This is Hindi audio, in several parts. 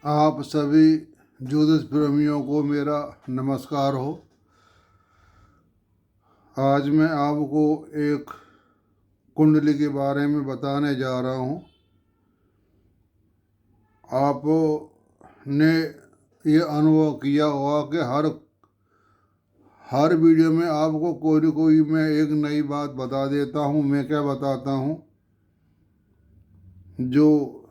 आप सभी ज्योतिष प्रेमियों को मेरा नमस्कार हो। आज मैं आपको एक कुंडली के बारे में बताने जा रहा हूँ। आपने ये अनुभव किया होगा कि हर वीडियो में आपको कोई न कोई मैं एक नई बात बता देता हूँ। मैं क्या बताता हूँ, जो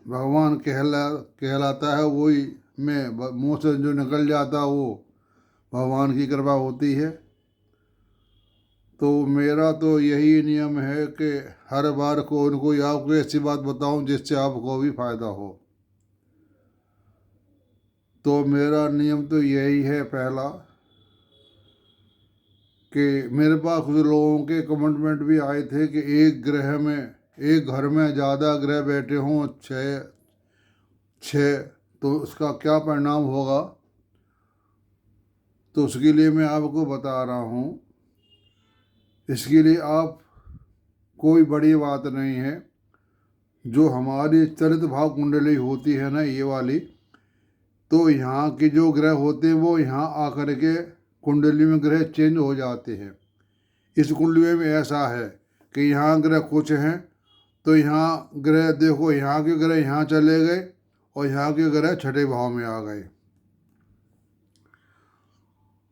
भगवान कहलाता है वही मैं मुँह से जो निकल जाता वो भगवान की कृपा होती है। तो मेरा तो यही नियम है कि हर बार कोई न कोई आपको ऐसी बात बताऊं जिससे आपको भी फायदा हो। तो मेरा नियम तो यही है, पहला कि मेरे पास कुछ लोगों के कमिटमेंट भी आए थे कि एक घर में ज़्यादा ग्रह बैठे हों, छः, तो उसका क्या परिणाम होगा। तो उसके लिए मैं आपको बता रहा हूँ। इसके लिए आप कोई बड़ी बात नहीं है। जो हमारी चरित्र भाव कुंडली होती है ना, ये वाली, तो यहाँ के जो ग्रह होते हैं वो यहाँ आकर के कुंडली में ग्रह चेंज हो जाते हैं। इस कुंडली में ऐसा है कि यहाँ ग्रह कुछ हैं, तो यहाँ ग्रह देखो, यहाँ के ग्रह यहाँ चले गए और यहाँ के ग्रह छठे भाव में आ गए।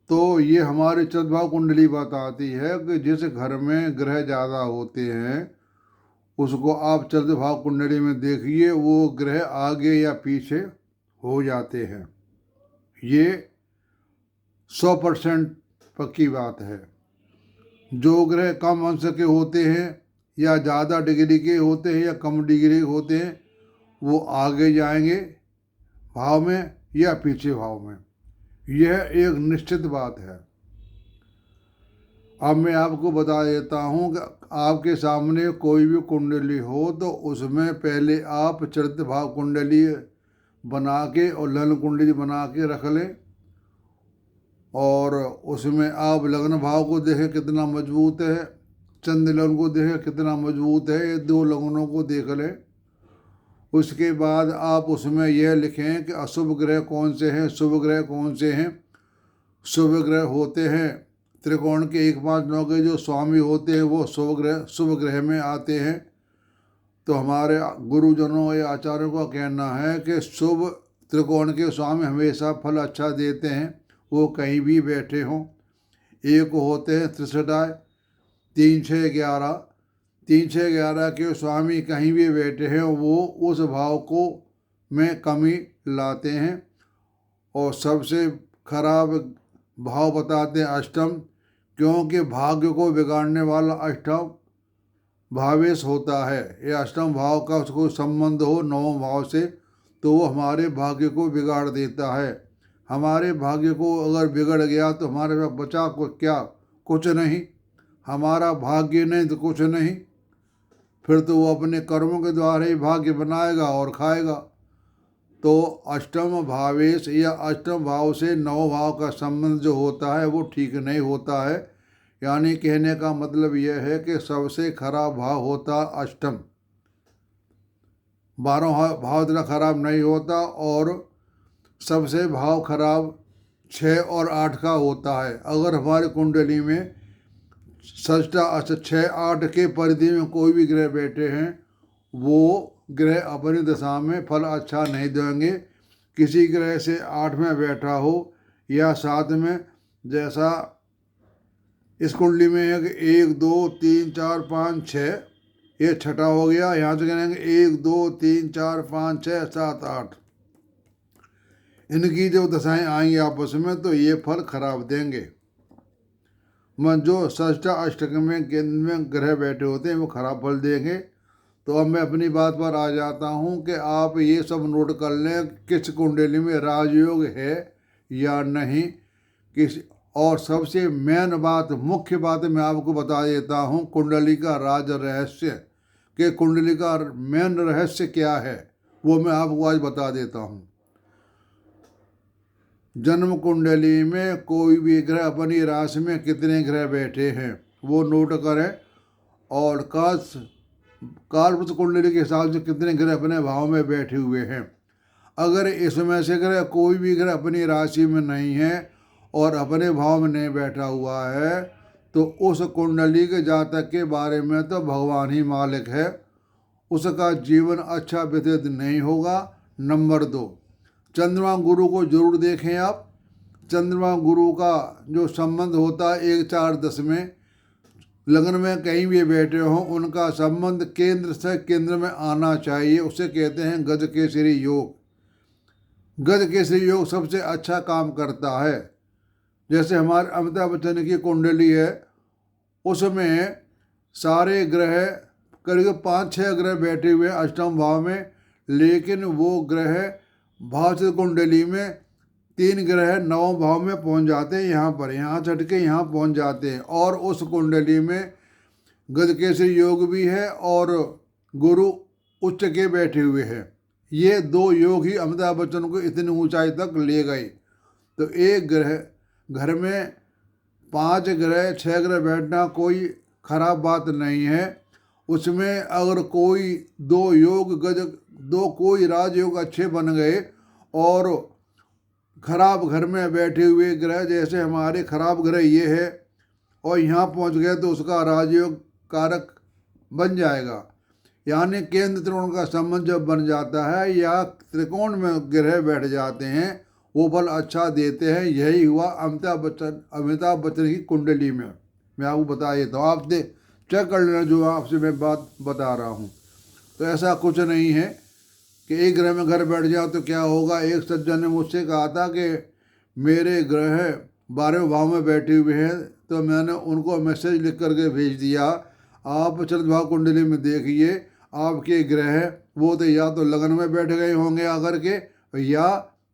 तो ये हमारी चरित्र भाव कुंडली बताती है कि जिस घर में ग्रह ज़्यादा होते हैं उसको आप चरित्र भाव कुंडली में देखिए, वो ग्रह आगे या पीछे हो जाते हैं। ये 100% पक्की बात है। जो ग्रह कम अंश के होते हैं या ज़्यादा डिग्री के होते हैं या कम डिग्री के होते हैं, वो आगे जाएंगे भाव में या पीछे भाव में। यह एक निश्चित बात है। अब मैं आपको बता देता हूँ कि आपके सामने कोई भी कुंडली हो तो उसमें पहले आप चरित्र भाव कुंडली बना के और लग्न कुंडली बना के रख लें, और उसमें आप लग्न भाव को देखें कितना मजबूत है, चंद्र लग्न को देखें कितना मजबूत है, ये दो लग्नों को देख लें। उसके बाद आप उसमें यह लिखें कि अशुभ ग्रह कौन से हैं, शुभ ग्रह कौन से हैं। शुभ ग्रह होते हैं त्रिकोण के 1, 5, 9 के जो स्वामी होते हैं वो शुभ ग्रह में आते हैं। तो हमारे गुरुजनों या आचार्यों का कहना है कि शुभ त्रिकोण के स्वामी हमेशा फल अच्छा देते हैं, वो कहीं भी बैठे हों। एक होते हैं त्रिशटाय 3, 6, 11। 3, 6, 11 के स्वामी कहीं भी बैठे हैं वो उस भाव को में कमी लाते हैं। और सबसे खराब भाव बताते हैं अष्टम, क्योंकि भाग्य को बिगाड़ने वाला अष्टम भावेश होता है। ये अष्टम भाव का उसको संबंध हो 9वें भाव से तो वो हमारे भाग्य को बिगाड़ देता है। हमारे भाग्य को अगर बिगड़ गया तो हमारे पास बचा को क्या, कुछ नहीं। हमारा भाग्य नहीं तो कुछ नहीं, फिर तो वो अपने कर्मों के द्वारा ही भाग्य बनाएगा और खाएगा। तो अष्टम भावेश या अष्टम भाव से 9 भाव का संबंध जो होता है वो ठीक नहीं होता है। यानी कहने का मतलब यह है कि सबसे खराब भाव होता अष्टम। 12 भाव इतना खराब नहीं होता। और सबसे भाव खराब 6 और 8 का होता है। अगर हमारे कुंडली में षष्ठा 6, 8 के परिधि में कोई भी ग्रह बैठे हैं वो ग्रह अपनी दशा में फल अच्छा नहीं देंगे। किसी ग्रह से 8 में बैठा हो या 7 में, जैसा इस कुंडली में है कि 1, 2, 3, 4, 5, 6, ये छठा हो गया। यहाँ से कहेंगे 1, 2, 3, 4, 5, 6, 7, 8। इनकी जब दशाएं आएंगी आपस में तो ये फल खराब देंगे। जो षष्ठा अष्टक में केंद्र में ग्रह बैठे होते हैं वो खराब फल देंगे। तो अब मैं अपनी बात पर आ जाता हूँ कि आप ये सब नोट कर लें किस कुंडली में राजयोग है या नहीं। और सबसे मेन बात, मुख्य बात मैं आपको बता देता हूँ कुंडली का राज रहस्य, कि कुंडली का मेन रहस्य क्या है वो मैं आपको आज बता देता हूँ। जन्म कुंडली में कोई भी ग्रह अपनी राशि में कितने ग्रह बैठे हैं वो नोट करें, और कालपुरुष कुंडली के हिसाब से कितने ग्रह अपने भाव में बैठे हुए हैं। अगर इसमें से ग्रह कोई भी ग्रह अपनी राशि में नहीं है और अपने भाव में नहीं बैठा हुआ है तो उस कुंडली के जातक के बारे में तो भगवान ही मालिक है, उसका जीवन अच्छा व्यतीत नहीं होगा। नंबर 2, चंद्रमा गुरु को जरूर देखें आप। चंद्रमा गुरु का जो संबंध होता है 1-4-10 में, लग्न में कहीं भी बैठे हों उनका संबंध केंद्र से केंद्र में आना चाहिए, उसे कहते हैं गज केसरी योग। गज केसरी योग सबसे अच्छा काम करता है। जैसे हमारे अमिताभ बच्चन की कुंडली है, उसमें सारे ग्रह करीब 5-6 ग्रह बैठे हुए अष्टम भाव में, लेकिन वो ग्रह भावचित्र कुंडली में 3 ग्रह 9 भाव में पहुंच जाते हैं, यहाँ चढ़ के यहाँ पहुंच जाते हैं। और उस कुंडली में गजकेसरी योग भी है और गुरु उच्च के बैठे हुए हैं। ये 2 योग ही अमिताभ बच्चन को इतनी ऊंचाई तक ले गए। तो एक ग्रह घर में 5 ग्रह 6 ग्रह बैठना कोई खराब बात नहीं है। उसमें अगर कोई 2 योग कोई राजयोग अच्छे बन गए और खराब घर में बैठे हुए ग्रह, जैसे हमारे खराब ग्रह ये है और यहाँ पहुँच गए तो उसका राजयोग कारक बन जाएगा। यानी केंद्र त्रिकोण का संबंध जब बन जाता है या त्रिकोण में ग्रह बैठ जाते हैं वो बल अच्छा देते हैं। यही हुआ अमिताभ बच्चन की कुंडली में। मैं आपको बता देता हूँ, आप चेक कर लेना जो आपसे मैं बात बता रहा हूँ। तो ऐसा कुछ नहीं है कि एक ग्रह में घर बैठ जाओ तो क्या होगा। एक सज्जन ने मुझसे कहा था कि मेरे ग्रह 12वें भाव में बैठे हुए हैं, तो मैंने उनको मैसेज लिख करके भेज दिया, आप चंद्र भाव कुंडली में देखिए आपके ग्रह वो तो या तो लगन में बैठ गए होंगे आकर के या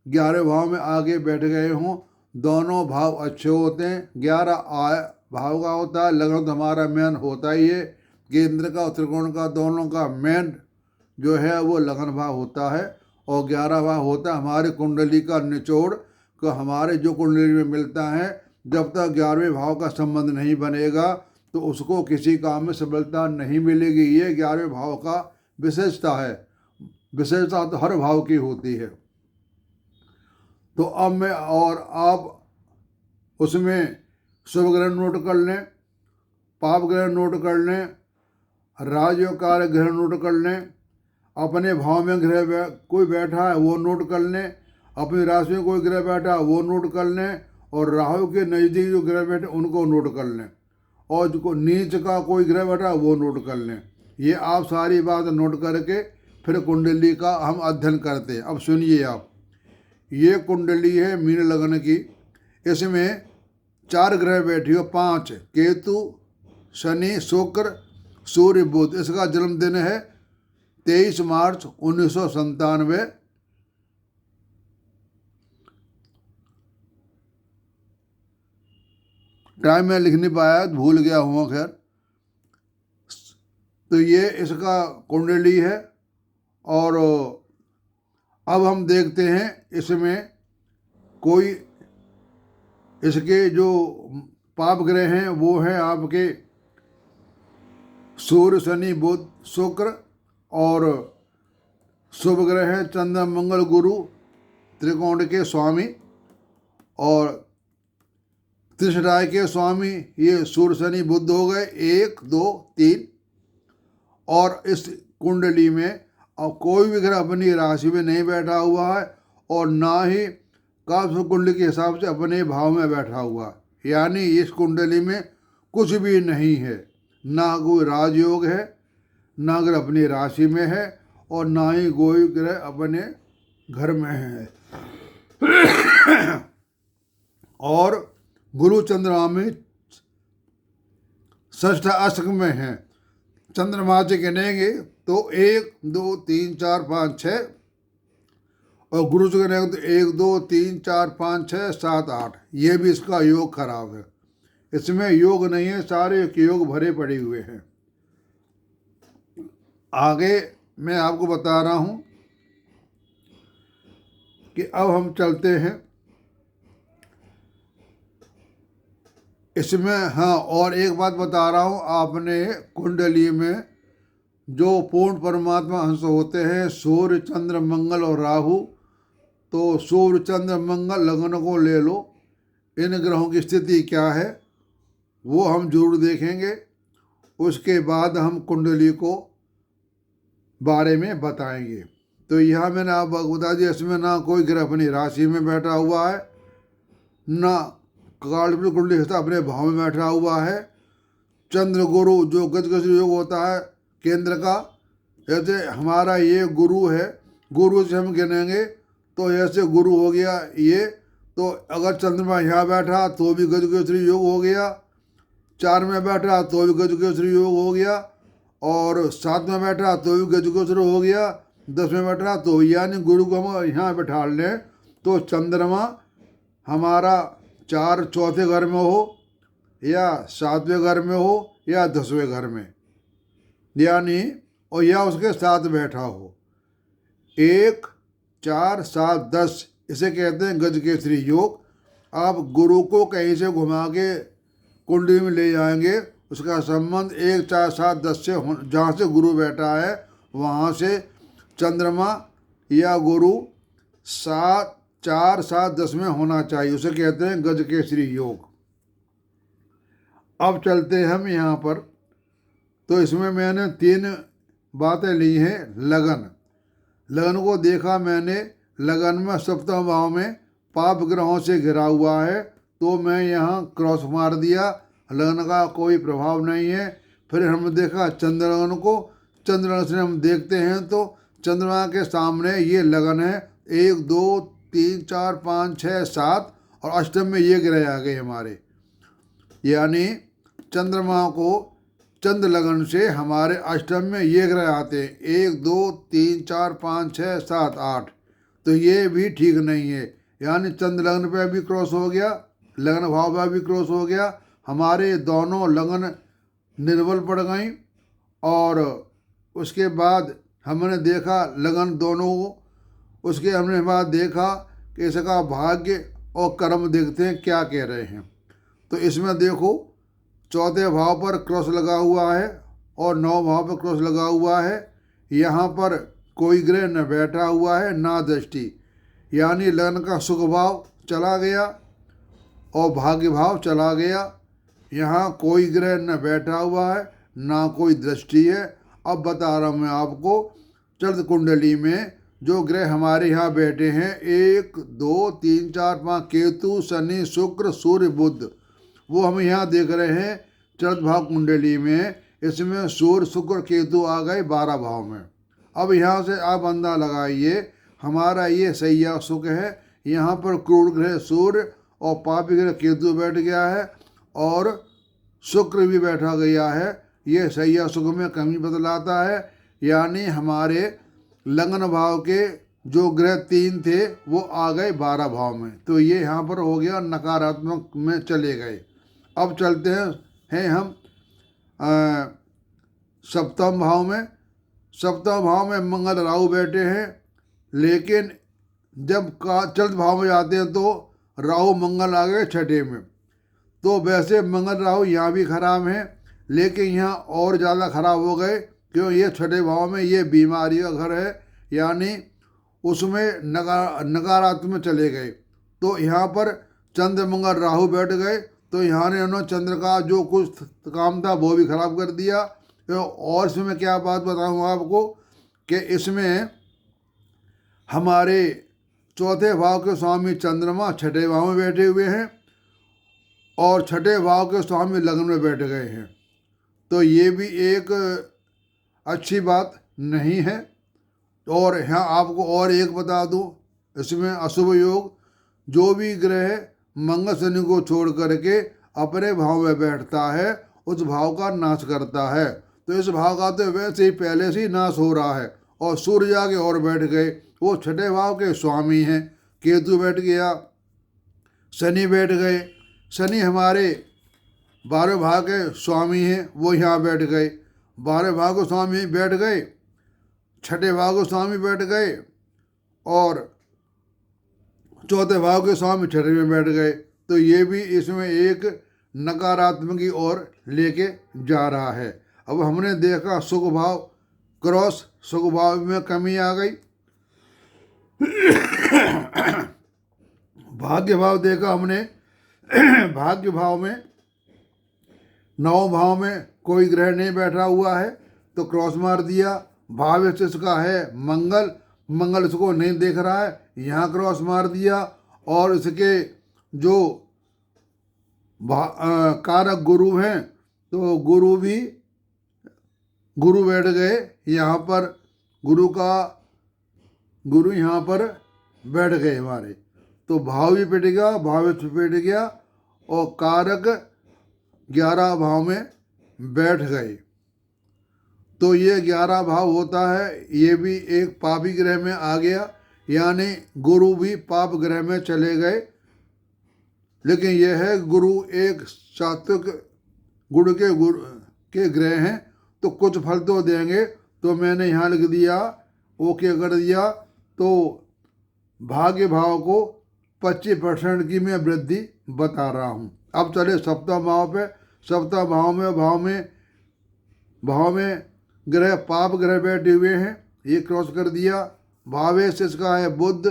11वें भाव में आगे बैठ गए हों। दोनों भाव अच्छे होते हैं। 11 भाव का होता है, लगन तो हमारा मेन होता ही है, केंद्र का और त्रिकोण का दोनों का मेन जो है वो लगन भाव होता है और 11 भाव होता है हमारे कुंडली का निचोड़ को। हमारे जो कुंडली में मिलता है जब तक 11वें भाव का संबंध नहीं बनेगा तो उसको किसी काम में सफलता नहीं मिलेगी। ये 11वें भाव का विशेषता है। विशेषता तो हर भाव की होती है। तो अब मैं और आप उसमें शुभ ग्रह नोट कर लें, पाप ग्रह नोट कर लें, राजयोग कार्य ग्रह नोट कर लें, अपने भाव में ग्रह कोई बैठा है वो नोट कर लें, अपनी राशि में कोई ग्रह बैठा है वो नोट कर लें, और राहु के नज़दीक जो ग्रह बैठे उनको नोट कर लें, और जो नीच का कोई ग्रह बैठा है वो नोट कर लें। ये आप सारी बात नोट करके फिर कुंडली का हम अध्ययन करते हैं। अब सुनिए आप, ये कुंडली है मीन लगन की। इसमें 4 ग्रह बैठी हो, 5 केतु शनि शुक्र सूर्य बुध। इसका जन्मदिन है 23 मार्च 1997। टाइम में लिख नहीं पाया, भूल गया हूँ खैर। तो ये इसका कुंडली है। और अब हम देखते हैं इसमें कोई इसके जो पाप ग्रह हैं वो हैं आपके सूर्य शनि बुध शुक्र, और शुभ ग्रह हैं चंद्र मंगल गुरु त्रिकोण के स्वामी, और त्रिशराय के स्वामी ये सूर्य शनि बुध हो गए 1 2 3। और इस कुंडली में अब कोई भी ग्रह अपनी राशि में नहीं बैठा हुआ है और ना ही काल कुंडली के हिसाब से अपने भाव में बैठा हुआ, यानी इस कुंडली में कुछ भी नहीं है। ना कोई राजयोग है, ना ग्रह अपनी राशि में है, और ना ही कोई ग्रह अपने घर में है। और गुरु चंद्रमा में षष्ठ अष्टक में है। चंद्रमा से गिनेंगे तो 1 2 3 4 5 6, और गुरु से गिनेंगे तो 1 2 3 4 5 6 7 8। ये भी इसका योग खराब है, इसमें योग नहीं है, सारे योग भरे पड़े हुए हैं। आगे मैं आपको बता रहा हूँ कि अब हम चलते हैं इसमें। हाँ, और एक बात बता रहा हूँ, आपने कुंडली में जो पूर्ण परमात्मा अंश होते हैं सूर्य चंद्र मंगल और राहु, तो सूर्य चंद्र मंगल लगन को ले लो, इन ग्रहों की स्थिति क्या है वो हम जरूर देखेंगे। उसके बाद हम कुंडली को बारे में बताएंगे। तो यहाँ मैंने आपको बता दिया, इसमें ना कोई ग्रह अपनी राशि में बैठा हुआ है, ना कालपुरुष कुंडली हिस्सा अपने भाव में बैठा हुआ है। चंद्र गुरु जो गजगज योग होता है केंद्र का, जैसे हमारा ये गुरु है, गुरु से हम गिनेंगे तो ऐसे गुरु हो गया ये। तो अगर चंद्रमा यहाँ बैठा तो भी गजगेसरी योग हो गया, 4 में बैठा तो भी गजगेसरी योग हो गया, और 7 में बैठा तो भी गजगेसरी हो गया, 10 में बैठा तो, यानी गुरु को हम यहाँ बैठा लें तो चंद्रमा हमारा 4 चौथे घर में हो या 7वें घर में हो या 10वें घर में, यानी और या उसके साथ बैठा हो। 1 4 7 10 इसे कहते हैं गजकेसरी योग। आप गुरु को कहीं से घुमा के कुंडली में ले जाएंगे, उसका संबंध 1 4 7 10 से जहाँ से गुरु बैठा है वहाँ से चंद्रमा या गुरु 7 4 7 10 में होना चाहिए, उसे कहते हैं गजकेसरी योग। अब चलते हैं हम यहाँ पर। तो इसमें मैंने 3 बातें ली हैं। लगन को देखा मैंने, लगन में सप्तम भाव में पाप ग्रहों से घिरा हुआ है, तो मैं यहाँ क्रॉस मार दिया, लगन का कोई प्रभाव नहीं है। फिर हमने देखा चंद्र लगन को, चंद्र लगन से हम देखते हैं तो चंद्रमा के सामने ये लगन है, 1 2 3 4 5 6 7 और अष्टम में ये ग्रह आ गए हमारे, यानी चंद्रमा को चंद्र लगन से हमारे अष्टम में ये ग्रह आते हैं, 1 2 3 4 5 6 7 8। तो ये भी ठीक नहीं है, यानी चंद्र लगन पे भी क्रॉस हो गया, लगन भाव पे भी क्रॉस हो गया, हमारे दोनों लगन निर्बल पड़ गई। और उसके बाद हमने देखा लगन दोनों को, उसके हमने बाद देखा कि इसका भाग्य और कर्म देखते हैं क्या कह रहे हैं। तो इसमें देखो चौथे भाव पर क्रॉस लगा हुआ है और 9 भाव पर क्रॉस लगा हुआ है। यहाँ पर कोई ग्रह न बैठा हुआ है ना दृष्टि, यानी लगन का सुख भाव चला गया और भाग्य भाव चला गया। यहाँ कोई ग्रह न बैठा हुआ है ना कोई दृष्टि है। अब बता रहा हूँ मैं आपको, चरित्र कुंडली में जो ग्रह हमारे यहाँ बैठे हैं 1 2 3 4 5 केतु शनि शुक्र सूर्य बुध, वो हम यहाँ देख रहे हैं चरित्र भाव कुंडली में। इसमें सूर्य शुक्र केतु आ गए 12 भाव में। अब यहाँ से आप अंदाजा लगाइए, हमारा ये सैया सुख है, यहाँ पर क्रूर ग्रह सूर्य और पापी ग्रह केतु बैठ गया है और शुक्र भी बैठा गया है। ये सैया सुख में कमी बदलाता है, यानी हमारे लगन भाव के जो ग्रह 3 थे वो आ गए 12 भाव में। तो ये यहाँ पर हो गया नकारात्मक में चले गए। अब चलते हैं हम सप्तम भाव में। सप्तम भाव में मंगल राहु बैठे हैं, लेकिन जब चलित भाव में जाते हैं तो राहु मंगल आ गए 6ठे में। तो वैसे मंगल राहु यहाँ भी खराब हैं, लेकिन यहाँ और ज़्यादा खराब हो गए क्यों, ये 6ठे भाव में ये बीमारी का घर है, यानी उसमें नकारात्मक चले गए। तो यहाँ पर चंद्र मंगल राहु बैठ गए, तो यहाँ ने उन्होंने चंद्र का जो कुछ काम था वो भी खराब कर दिया। तो और इसमें क्या बात बताऊँ आपको कि इसमें हमारे चौथे भाव के स्वामी चंद्रमा 6ठे भाव में बैठे हुए हैं और 6ठे भाव के स्वामी लग्न में बैठ गए हैं। तो ये भी एक अच्छी बात नहीं है। और यहाँ आपको और एक बता दूँ, इसमें अशुभ योग, जो भी ग्रह मंगल शनि को छोड़ करके अपने भाव में बैठता है उस भाव का नाश करता है। तो इस भाव का तो वैसे ही पहले से ही नाश हो रहा है। और सूर्य जाके और बैठ गए, वो 6ठे भाव के स्वामी हैं, केतु बैठ गया, शनि बैठ गए। शनि हमारे 12 भाव के स्वामी हैं, वो यहाँ बैठ गए। 12 भाव के स्वामी बैठ गए, 6ठे भाव के स्वामी बैठ गए और चौथे भाव के स्वामी 6ठे में बैठ गए। तो ये भी इसमें एक नकारात्मक की ओर लेके जा रहा है। अब हमने देखा सुख भाव क्रॉस, सुख भाव में कमी आ गई भाग्य भाव देखा हमने। भाग्य भाव में 9 भाव में कोई ग्रह नहीं बैठा हुआ है तो क्रॉस मार दिया। भाव इसका है मंगल, मंगल इसको नहीं देख रहा है, यहाँ क्रॉस मार दिया। और इसके जो कारक गुरु हैं तो गुरु बैठ गए यहाँ पर, गुरु यहाँ पर बैठ गए हमारे, तो भाव भी पिट गया, भाव पिट गया और कारक 11 भाव में बैठ गए। तो ये 11 भाव होता है, ये भी एक पापी ग्रह में आ गया, यानी गुरु भी पाप ग्रह में चले गए। लेकिन यह है गुरु एक सात्विक गुण के ग्रह हैं तो कुछ फल तो देंगे। तो मैंने यहाँ लिख दिया, ओके कर दिया। तो भाग्य भाव को 25% की मैं वृद्धि बता रहा हूँ। अब चले सप्तम भाव पे। सप्तम भाव में ग्रह पाप ग्रह बैठे हुए हैं, ये क्रॉस कर दिया। भावेश इसका है बुध,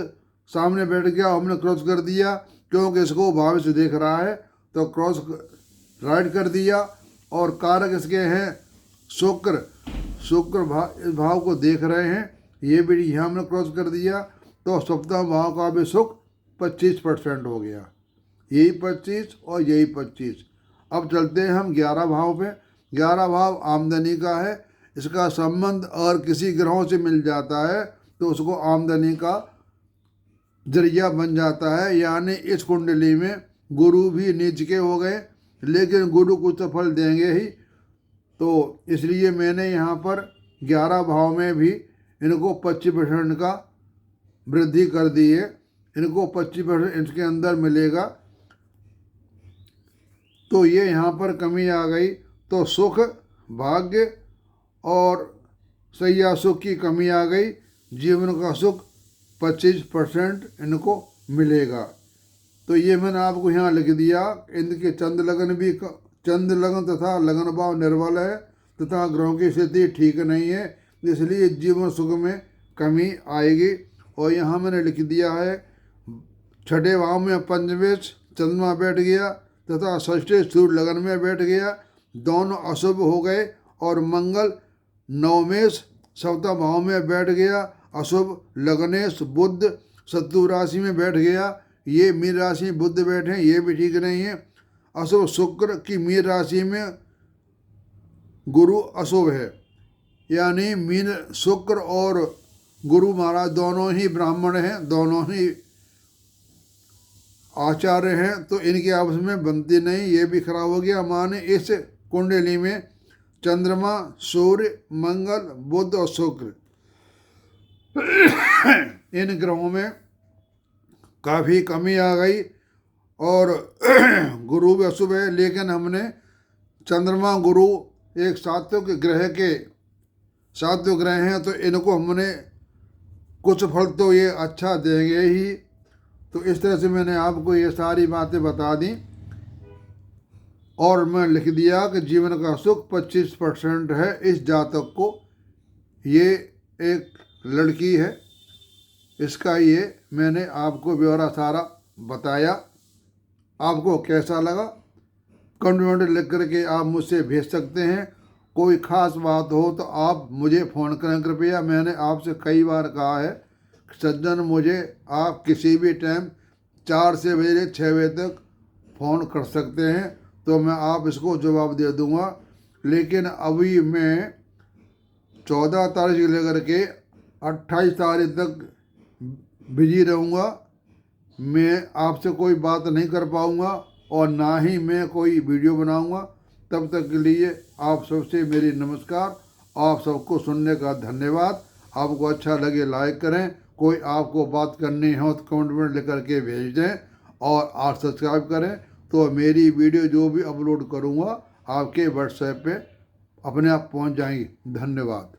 सामने बैठ गया, हमने क्रॉस कर दिया क्योंकि इसको भावेश देख रहा है तो क्रॉस राइट कर दिया। और कारक इसके हैं शुक्र, भाव को देख रहे हैं, ये भी यहाँ हमने क्रॉस कर दिया। तो सप्तम भाव का भी सुख 25% हो गया, यही 25 और यही 25। अब चलते हैं हम 11 भाव पे। 11 भाव आमदनी का है, इसका संबंध और किसी ग्रहों से मिल जाता है तो उसको आमदनी का जरिया बन जाता है। यानी इस कुंडली में गुरु भी नीच के हो गए, लेकिन गुरु कुछ तो फल देंगे ही। तो इसलिए मैंने यहाँ पर 11 भाव में भी इनको 25% का वृद्धि कर दी है, इनको 25% इसके अंदर मिलेगा। तो ये यहाँ पर कमी आ गई, तो सुख भाग्य और सैया सुख की कमी आ गई। जीवन का सुख 25% इनको मिलेगा। तो ये मैंने आपको यहाँ लिख दिया। इनके चंद्र लगन तथा लगन भाव निर्बल है तथा ग्रहों की स्थिति ठीक नहीं है, इसलिए जीवन सुख में कमी आएगी। और यहाँ मैंने लिख दिया है 6ठे भाव में पंचमेश चंद्रमा बैठ गया तथा 6ठे सूर्य लगन में बैठ गया, दोनों अशुभ हो गए। और मंगल नवमेश सप्तम भाव में बैठ गया, अशुभ। लगनेश बुध शत्रु राशि में बैठ गया, ये मीन राशि में बुध बैठे हैं, ये भी ठीक नहीं है। अशुभ शुक्र की मीन राशि में गुरु अशुभ है, यानी मीन शुक्र और गुरु महाराज दोनों ही ब्राह्मण हैं, दोनों ही आचार्य हैं, तो इनकी आपस में बनती नहीं, ये भी खराब हो गया। माने इस कुंडली में चंद्रमा सूर्य मंगल बुध और शुक्र इन ग्रहों में काफ़ी कमी आ गई। और गुरु भी अशुभ है, लेकिन हमने चंद्रमा गुरु एक सात्विक ग्रह हैं तो इनको हमने कुछ फल तो ये अच्छा देंगे ही। तो इस तरह से मैंने आपको ये सारी बातें बता दी और मैं लिख दिया कि जीवन का सुख 25% है इस जातक को। ये एक लड़की है, इसका ये मैंने आपको ब्यौरा सारा बताया। आपको कैसा लगा कमेंट लिख करके आप मुझसे भेज सकते हैं। कोई ख़ास बात हो तो आप मुझे फ़ोन करें कृपया। मैंने आपसे कई बार कहा है सज्जन, मुझे आप किसी भी टाइम 4 से बजे 6 बजे तक फ़ोन कर सकते हैं तो मैं आप इसको जवाब दे दूँगा। लेकिन अभी मैं 14 तारीख से लेकर के 28 तारीख तक बिजी रहूँगा। मैं आपसे कोई बात नहीं कर पाऊँगा और ना ही मैं कोई वीडियो बनाऊँगा। तब तक के लिए आप सबसे मेरी नमस्कार। आप सबको सुनने का धन्यवाद। आपको अच्छा लगे लाइक करें, कोई आपको बात करनी हो तो कमेंट में लिख करके भेज दें और आप सब्सक्राइब करें तो मेरी वीडियो जो भी अपलोड करूँगा आपके व्हाट्सएप पे अपने आप पहुँच जाएंगी। धन्यवाद।